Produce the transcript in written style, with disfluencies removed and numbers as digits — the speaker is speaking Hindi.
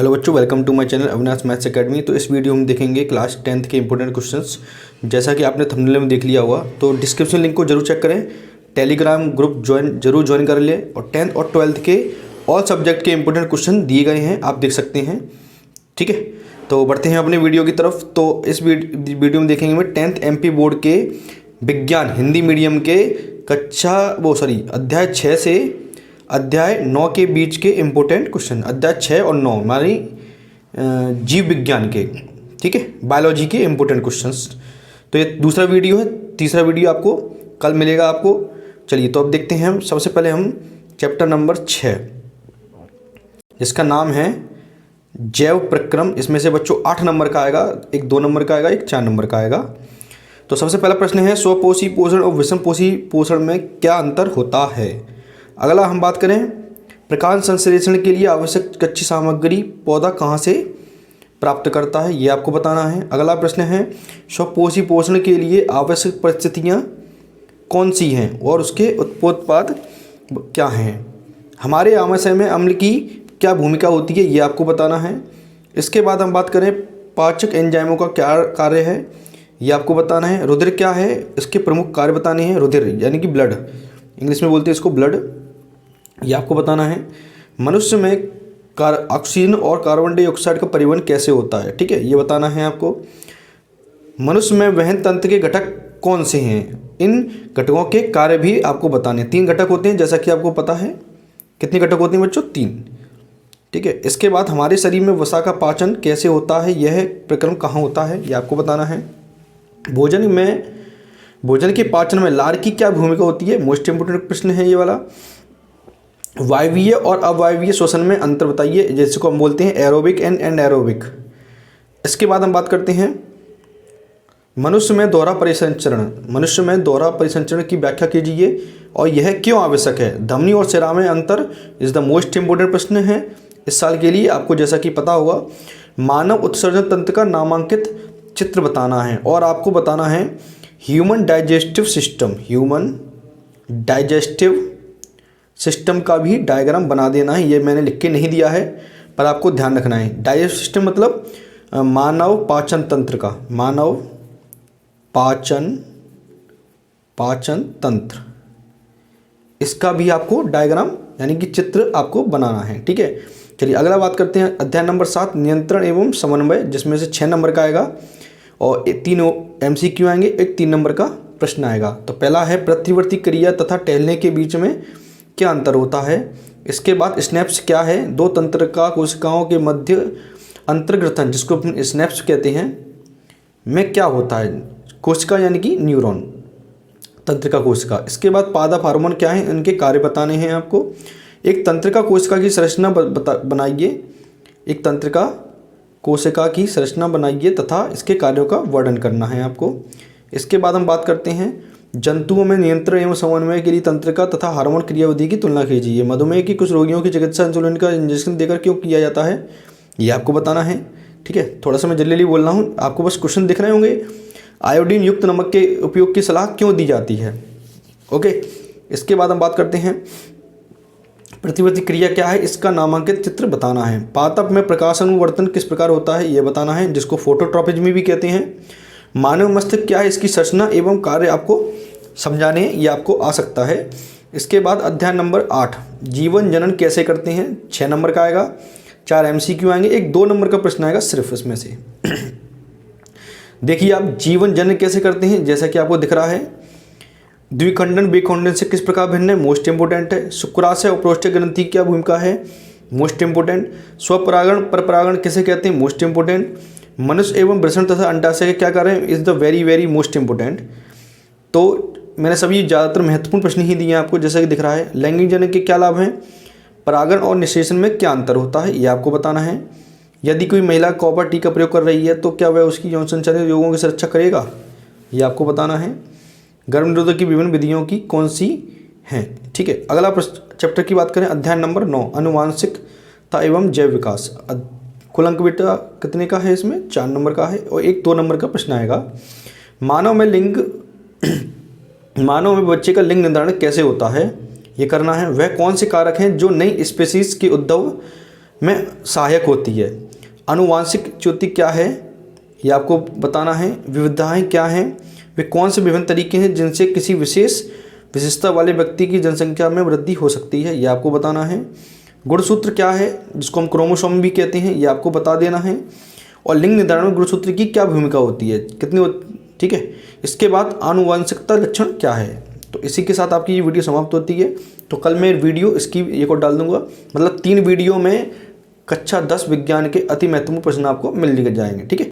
हेलो बच्चों, welcome to my channel Avinash maths academy. तो इस वीडियो में देखेंगे क्लास 10th के इंपॉर्टेंट क्वेश्चंस। जैसा कि आपने थंबनेल में देख लिया हुआ, तो डिस्क्रिप्शन लिंक को जरूर चेक करें, टेलीग्राम ग्रुप जरूर ज्वाइन कर ले। और 10th और 12th के ऑल सब्जेक्ट के इंपॉर्टेंट क्वेश्चन दिए गए हैं, आप देख सकते हैं। ठीक है, तो बढ़ते हैं अपने वीडियो की तरफ। तो इस वीडियो में देखेंगे मैं 10th MP बोर्ड के विज्ञान हिंदी मीडियम के अध्याय 6 से अध्याय 9 के बीच के इम्पोर्टेंट क्वेश्चन। अध्याय 6 और 9 मानी जीव विज्ञान के, ठीक है, बायोलॉजी के इम्पोर्टेंट क्वेश्चंस। तो ये दूसरा वीडियो है, तीसरा वीडियो आपको कल मिलेगा आपको। चलिए, तो अब देखते हैं हम। सबसे पहले हम चैप्टर नंबर 6, जिसका नाम है जैव प्रक्रम। इसमें से बच्चों 8 नंबर का आएगा, एक 2 नंबर का आएगा, एक 4 नंबर का आएगा। तो सबसे पहला प्रश्न है, स्वपोषी पोषण और विषमपोषी पोषण में क्या अंतर होता है। अगला हम बात करें, प्रकांड संश्लेषण के लिए आवश्यक कच्ची सामग्री पौधा कहाँ से प्राप्त करता है, ये आपको बताना है। अगला प्रश्न है, स्वपोषी पोषण के लिए आवश्यक परिस्थितियाँ कौन सी हैं और उसके उत्पोत्पाद क्या हैं। हमारे आमाशय में अम्ल की क्या भूमिका होती है, ये आपको बताना है। इसके बाद हम बात करें, पाचक एंजाइमों का क्या कार्य है, ये आपको बताना है। रुधिर क्या है, इसके प्रमुख कार्य बताने हैं। रुधिर यानी कि ब्लड, इंग्लिश में बोलते हैं इसको ब्लड, ये आपको बताना है। मनुष्य में ऑक्सीजन और कार्बन डाइऑक्साइड का परिवहन कैसे होता है, ठीक है, ये बताना है आपको। मनुष्य में वहन तंत्र के घटक कौन से हैं, इन घटकों के कार्य भी आपको बताने। 3 घटक होते हैं, जैसा कि आपको पता है। कितने घटक होते हैं बच्चों? 3, ठीक है। इसके बाद हमारे शरीर में वसा का पाचन कैसे होता है, यह प्रक्रम कहाँ होता है, ये आपको बताना है। भोजन के पाचन में लार की क्या भूमिका होती है, मोस्ट इंपोर्टेंट प्रश्न है ये वाला। वायवीय और अवायवीय श्वसन में अंतर बताइए, जैसे को हम बोलते हैं एरोबिक एंड एनारोबिक। इसके बाद हम बात करते हैं, मनुष्य में दोहरा परिसंचरण की व्याख्या कीजिए और यह क्यों आवश्यक है। धमनी और शिरा में अंतर इज द मोस्ट इंपोर्टेंट प्रश्न है इस साल के लिए आपको, जैसा कि पता होगा। मानव उत्सर्जन तंत्र का नामांकित चित्र बताना है और आपको बताना है ह्यूमन डाइजेस्टिव सिस्टम का भी डायग्राम बना देना है। ये मैंने लिख के नहीं दिया है, पर आपको ध्यान रखना है। डाइजेस्टिव सिस्टम मतलब मानव पाचन तंत्र का, मानव पाचन तंत्र, इसका भी आपको डायग्राम यानी कि चित्र आपको बनाना है, ठीक है। चलिए अगला बात करते हैं, अध्याय नंबर 7 नियंत्रण एवं समन्वय, जिसमें से 6 नंबर का आएगा और 3 MCQ आएंगे, एक 3 नंबर का प्रश्न आएगा। तो पहला है, प्रतिवर्ती क्रिया तथा टहलने के बीच में क्या अंतर होता है। इसके बाद स्नैप्स क्या है, 2 तंत्र का कोशिकाओं के मध्य अंतर्ग्रथन, जिसको अपन स्नैप्स कहते हैं, में क्या होता है। कोशिका यानी कि न्यूरॉन, तंत्र का कोशिका। इसके बाद पादप हार्मोन क्या है, इनके कार्य बताने हैं आपको। एक तंत्र का कोशिका की संरचना बनाइए, एक तंत्र का कोशिका की संरचना बनाइए तथा इसके कार्यों का वर्णन करना है आपको। इसके बाद हम बात करते हैं, जंतुओं में नियंत्रण एवं समन्वय के लिए तंत्र का तथा हार्मोन क्रियाविधि की तुलना कीजिए। मधुमेह की कुछ रोगियों की चिकित्सा इंसुलिन का इंजेक्शन देकर क्यों किया जाता है, ये आपको बताना है, ठीक है। थोड़ा सा मैं जल्दी बोल रहा हूँ, आपको बस क्वेश्चन दिख रहे होंगे। आयोडीन युक्त नमक के उपयोग की सलाह क्यों दी जाती है, ओके। इसके बाद हम बात करते हैं, प्रतिवर्ती क्रिया क्या है, इसका नामांकित चित्र बताना है। पादप में प्रकाश अनुवर्तन किस प्रकार होता है, ये बताना है, जिसको फोटोट्रॉपिज्म भी कहते हैं। मानव मस्तिष्क क्या है, इसकी संरचना एवं कार्य आपको समझाने, ये आपको आ सकता है। इसके बाद अध्याय नंबर 8 जीवन जनन कैसे करते हैं, 6 नंबर का आएगा, 4 MCQ आएंगे, एक 2 नंबर का प्रश्न आएगा सिर्फ इसमें से। देखिए आप जीवन जनन कैसे करते हैं, जैसा कि आपको दिख रहा है। द्विखंडन विखंडन से किस प्रकार भिन्न है, मोस्ट इंपोर्टेंट है। शुक्राशय और प्रोस्टेट ग्रंथि की क्या भूमिका है, मोस्ट इंपोर्टेंट। स्वपरागण परपरागण किसे कहते हैं, मोस्ट इंपोर्टेंट। मनुष्य एवं वृषण तथा अंडाशय के क्या कार्य है, is the very most important. तो मैंने सभी ज़्यादातर महत्वपूर्ण प्रश्न ही दिए हैं आपको, जैसा कि दिख रहा है। लैंगिक जनन के क्या लाभ हैं, परागण और निषेचन में क्या अंतर होता है, ये आपको बताना है। यदि कोई महिला कॉपर टी का प्रयोग कर रही है तो क्या वह उसकी यौन संचालित रोगों की सुरक्षा करेगा, ये आपको बताना है। गर्भ निरोधक की विभिन्न विधियों की कौन सी हैं, ठीक है। अगला चैप्टर की बात करें, अध्याय नंबर 9 आनुवांशिकता एवं जैव विकास। कुल अंक बेटा कितने का है, इसमें 4 नंबर का है और एक 2 नंबर का प्रश्न आएगा। मानव में बच्चे का लिंग निर्धारण कैसे होता है, ये करना है। वह कौन से कारक हैं जो नई स्पीशीज के उद्भव में सहायक होती है। आनुवांशिक ज्योति क्या है ये आपको बताना है। विविधताएं क्या हैं, वे कौन से विभिन्न तरीके हैं जिनसे किसी विशेष विशेषता वाले व्यक्ति की जनसंख्या में वृद्धि हो सकती है, ये आपको बताना है। गुणसूत्र क्या है, जिसको हम क्रोमोसोम भी कहते हैं, ये आपको बता देना है। और लिंग निर्धारण में गुणसूत्र की क्या भूमिका होती है, कितनी, ठीक है। इसके बाद आनुवंशिकता लक्षण क्या है। तो इसी के साथ आपकी ये वीडियो समाप्त होती है। तो कल मैं वीडियो इसकी एक और डाल दूंगा, मतलब 3 वीडियो में कक्षा 10 विज्ञान के अति महत्वपूर्ण प्रश्न आपको मिल जाएंगे, ठीक है।